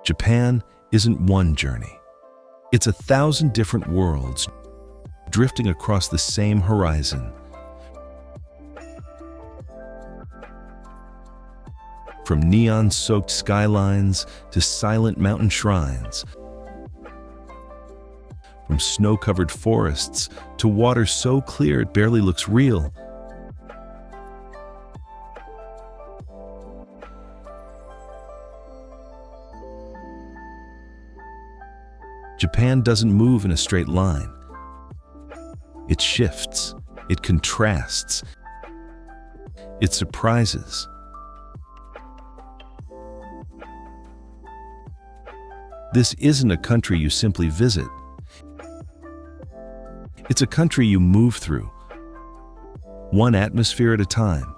Japan isn't one journey. It's 1,000 different worlds drifting across the same horizon. From neon-soaked skylines to silent mountain shrines, from snow-covered forests to water so clear it barely looks real. Japan doesn't move in a straight line. It shifts, it contrasts, it surprises. This isn't a country you simply visit. It's a country you move through, one atmosphere at a time.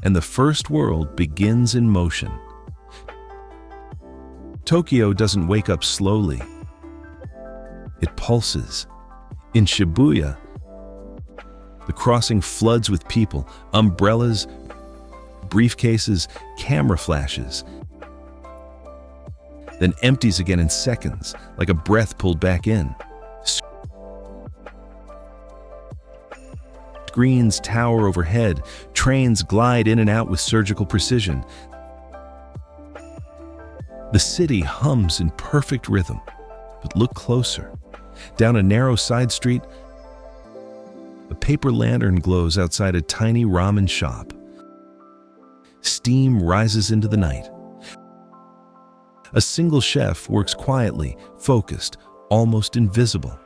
And the first world begins in motion. Tokyo doesn't wake up slowly. It pulses. In Shibuya, the crossing floods with people, umbrellas, briefcases, camera flashes, then empties again in seconds, like a breath pulled back in. Screens tower overhead, trains glide in and out with surgical precision. The city hums in perfect rhythm, but look closer. Down a narrow side street, a paper lantern glows outside a tiny ramen shop. Steam rises into the night. A single chef works quietly, focused, almost invisible.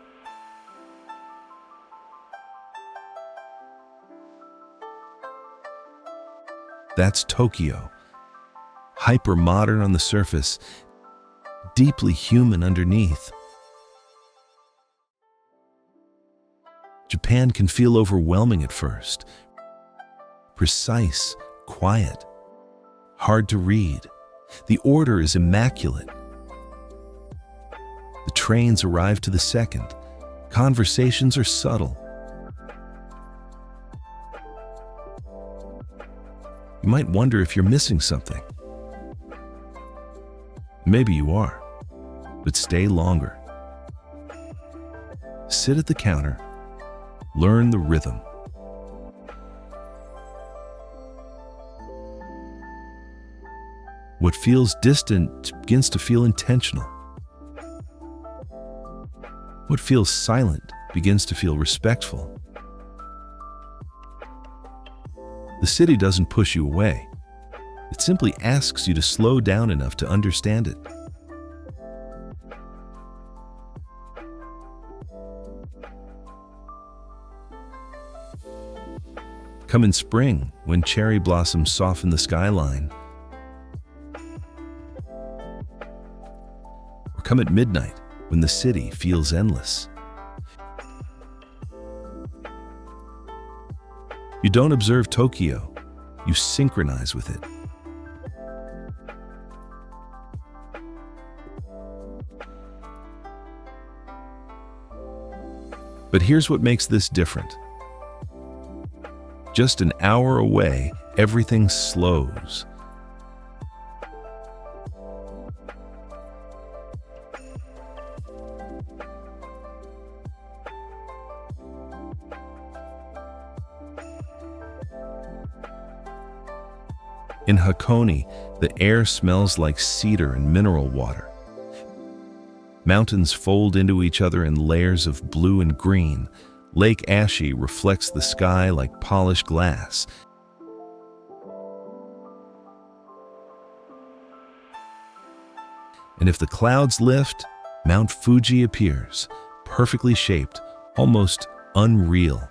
That's Tokyo. Hyper-modern on the surface, deeply human underneath. Japan can feel overwhelming at first. Precise, quiet, hard to read. The order is immaculate. The trains arrive to the second. Conversations are subtle. You might wonder if you're missing something. Maybe you are, but stay longer. Sit at the counter, learn the rhythm. What feels distant begins to feel intentional. What feels silent begins to feel respectful. The city doesn't push you away. It simply asks you to slow down enough to understand it. Come in spring, when cherry blossoms soften the skyline. Or come at midnight, when the city feels endless. You don't observe Tokyo, you synchronize with it. But here's what makes this different. Just an hour away, everything slows. In Hakone, the air smells like cedar and mineral water. Mountains fold into each other in layers of blue and green. Lake Ashi reflects the sky like polished glass. And if the clouds lift, Mount Fuji appears, perfectly shaped, almost unreal.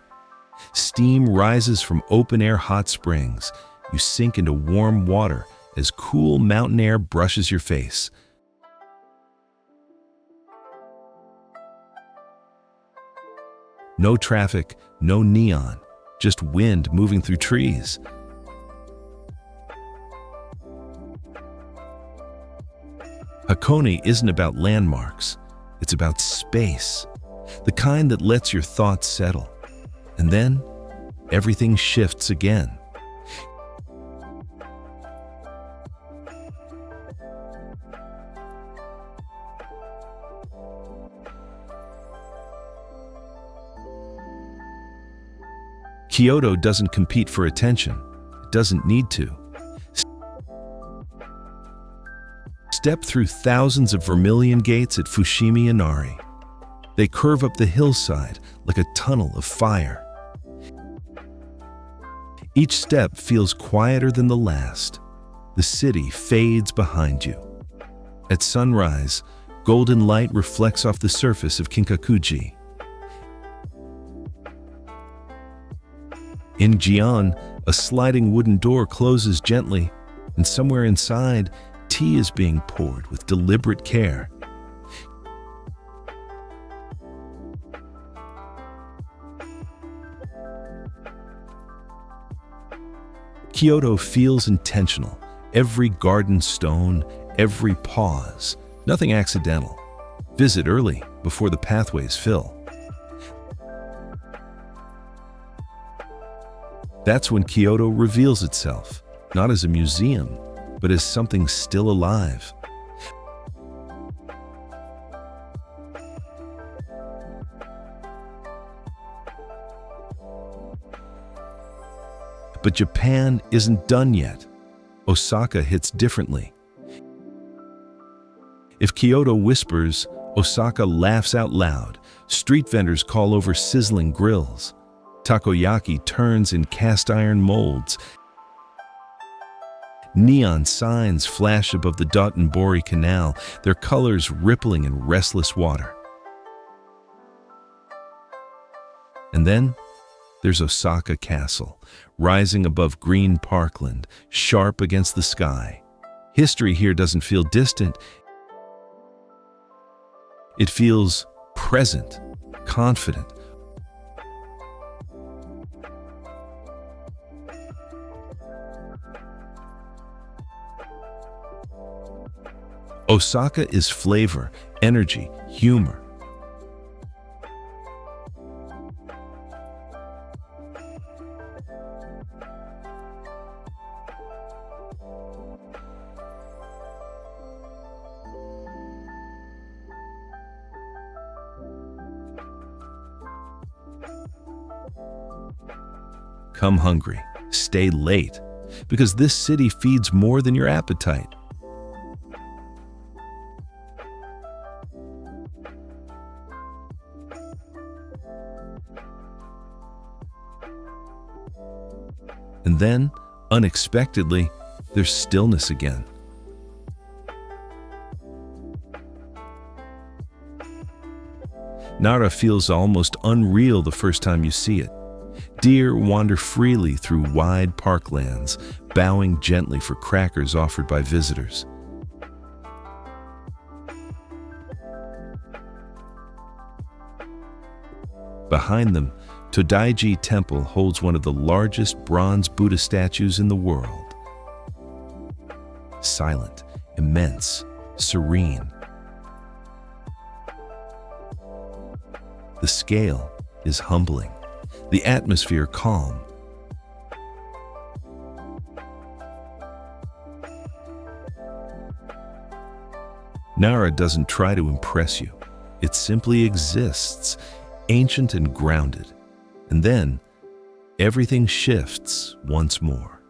Steam rises from open-air hot springs. You sink into warm water as cool mountain air brushes your face. No traffic, no neon, just wind moving through trees. Hakone isn't about landmarks, it's about space, the kind that lets your thoughts settle. And then, everything shifts again. Kyoto doesn't compete for attention. It doesn't need to. Step through thousands of vermilion gates at Fushimi Inari. They curve up the hillside like a tunnel of fire. Each step feels quieter than the last. The city fades behind you. At sunrise, golden light reflects off the surface of Kinkakuji. In Gion, a sliding wooden door closes gently, and somewhere inside, tea is being poured with deliberate care. Kyoto feels intentional. Every garden stone, every pause, nothing accidental. Visit early before the pathways fill. That's when Kyoto reveals itself, not as a museum, but as something still alive. But Japan isn't done yet. Osaka hits differently. If Kyoto whispers, Osaka laughs out loud. Street vendors call over sizzling grills. Takoyaki turns in cast-iron molds. Neon signs flash above the Dotonbori Canal, their colors rippling in restless water. And then there's Osaka Castle, rising above green parkland, sharp against the sky. History here doesn't feel distant. It feels present, confident. Osaka is flavor, energy, humor. Come hungry, stay late, because this city feeds more than your appetite. And then, unexpectedly, there's stillness again. Nara feels almost unreal the first time you see it. Deer wander freely through wide parklands, bowing gently for crackers offered by visitors. Behind them, Todaiji Temple holds one of the largest bronze Buddha statues in the world. Silent, immense, serene. The scale is humbling, the atmosphere calm. Nara doesn't try to impress you. It simply exists, ancient and grounded. And then, everything shifts once more.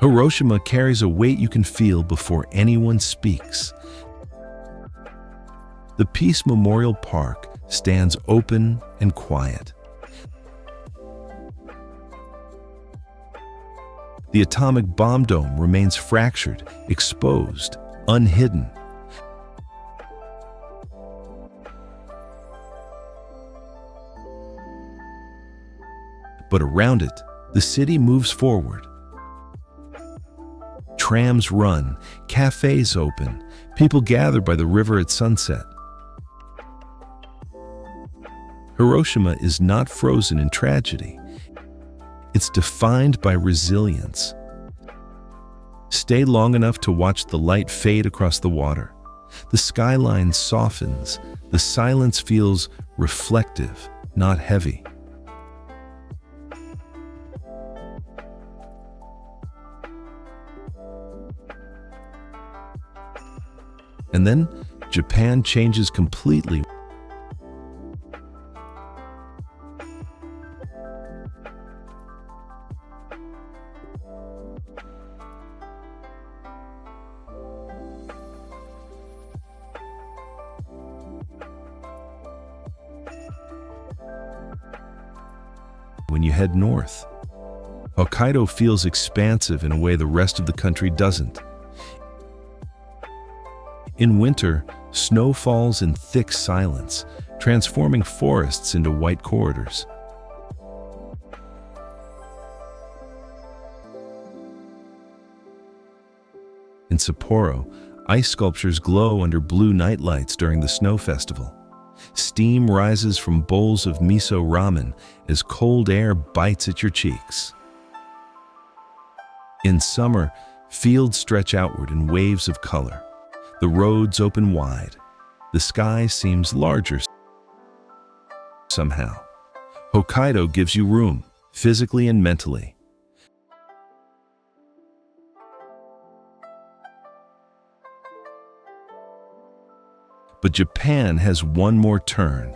Hiroshima carries a weight you can feel before anyone speaks. The Peace Memorial Park stands open and quiet. The atomic bomb dome remains fractured, exposed, unhidden. But around it, the city moves forward. Trams run, cafes open, people gather by the river at sunset. Hiroshima is not frozen in tragedy. It's defined by resilience. Stay long enough to watch the light fade across the water. The skyline softens. The silence feels reflective, not heavy. And then Japan changes completely. When you head north, Hokkaido feels expansive in a way the rest of the country doesn't. In winter, snow falls in thick silence, transforming forests into white corridors. In Sapporo, ice sculptures glow under blue nightlights during the snow festival. Steam rises from bowls of miso ramen as cold air bites at your cheeks. In summer, fields stretch outward in waves of color. The roads open wide. The sky seems larger somehow. Hokkaido gives you room, physically and mentally. But Japan has one more turn.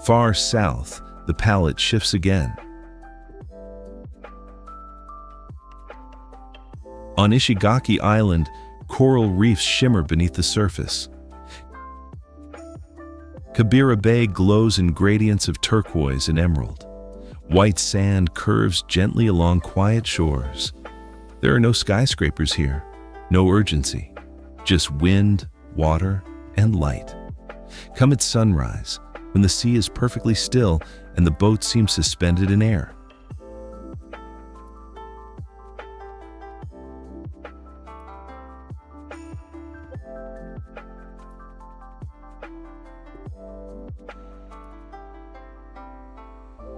Far south, the palette shifts again. On Ishigaki Island, coral reefs shimmer beneath the surface. Kabira Bay glows in gradients of turquoise and emerald. White sand curves gently along quiet shores. There are no skyscrapers here, no urgency, just wind, water, and light. Come at sunrise, when the sea is perfectly still and the boat seems suspended in air.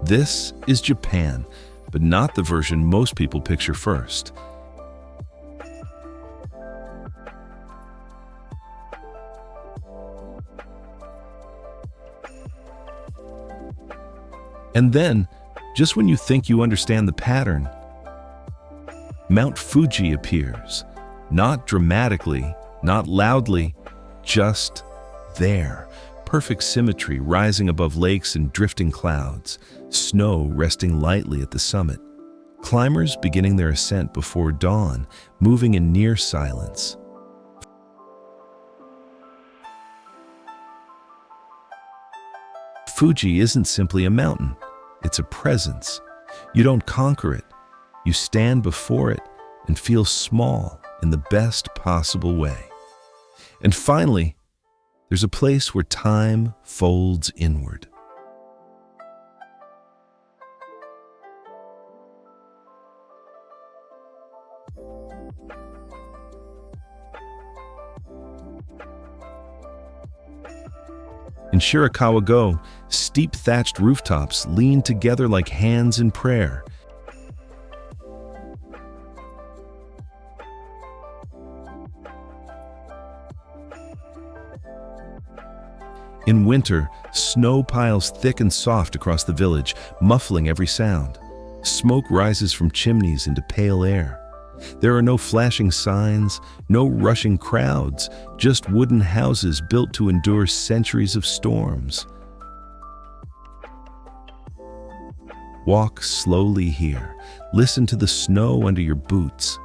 This is Japan, but not the version most people picture first. And then, just when you think you understand the pattern, Mount Fuji appears. Not dramatically, not loudly, just there. Perfect symmetry rising above lakes and drifting clouds, snow resting lightly at the summit. Climbers beginning their ascent before dawn, moving in near silence. Fuji isn't simply a mountain, it's a presence. You don't conquer it, you stand before it and feel small in the best possible way. And finally, there's a place where time folds inward. In Shirakawa-go, steep thatched rooftops lean together like hands in prayer. In winter, snow piles thick and soft across the village, muffling every sound. Smoke rises from chimneys into pale air. There are no flashing signs, no rushing crowds, just wooden houses built to endure centuries of storms. Walk slowly here. Listen to the snow under your boots.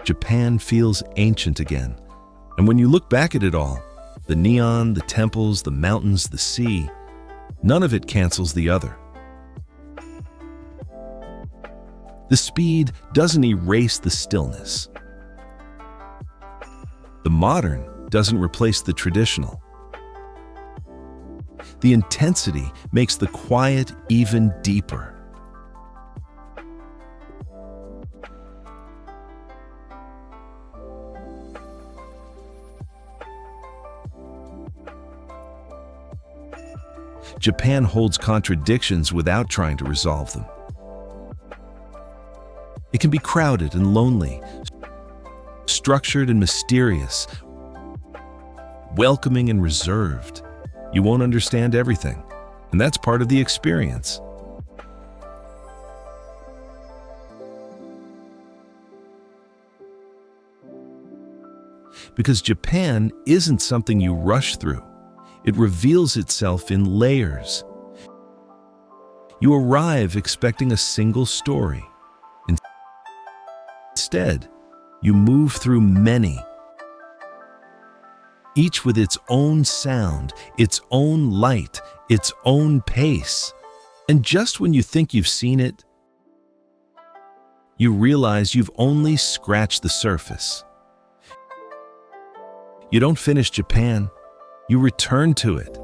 Japan feels ancient again. And when you look back at it all, the neon, the temples, the mountains, the sea, none of it cancels the other. The speed doesn't erase the stillness. The modern doesn't replace the traditional. The intensity makes the quiet even deeper. Japan holds contradictions without trying to resolve them. It can be crowded and lonely, structured and mysterious, welcoming and reserved. You won't understand everything, and that's part of the experience. Because Japan isn't something you rush through. It reveals itself in layers. You arrive expecting a single story. Instead, you move through many, each with its own sound, its own light, its own pace. And just when you think you've seen it, you realize you've only scratched the surface. You don't finish Japan, you return to it.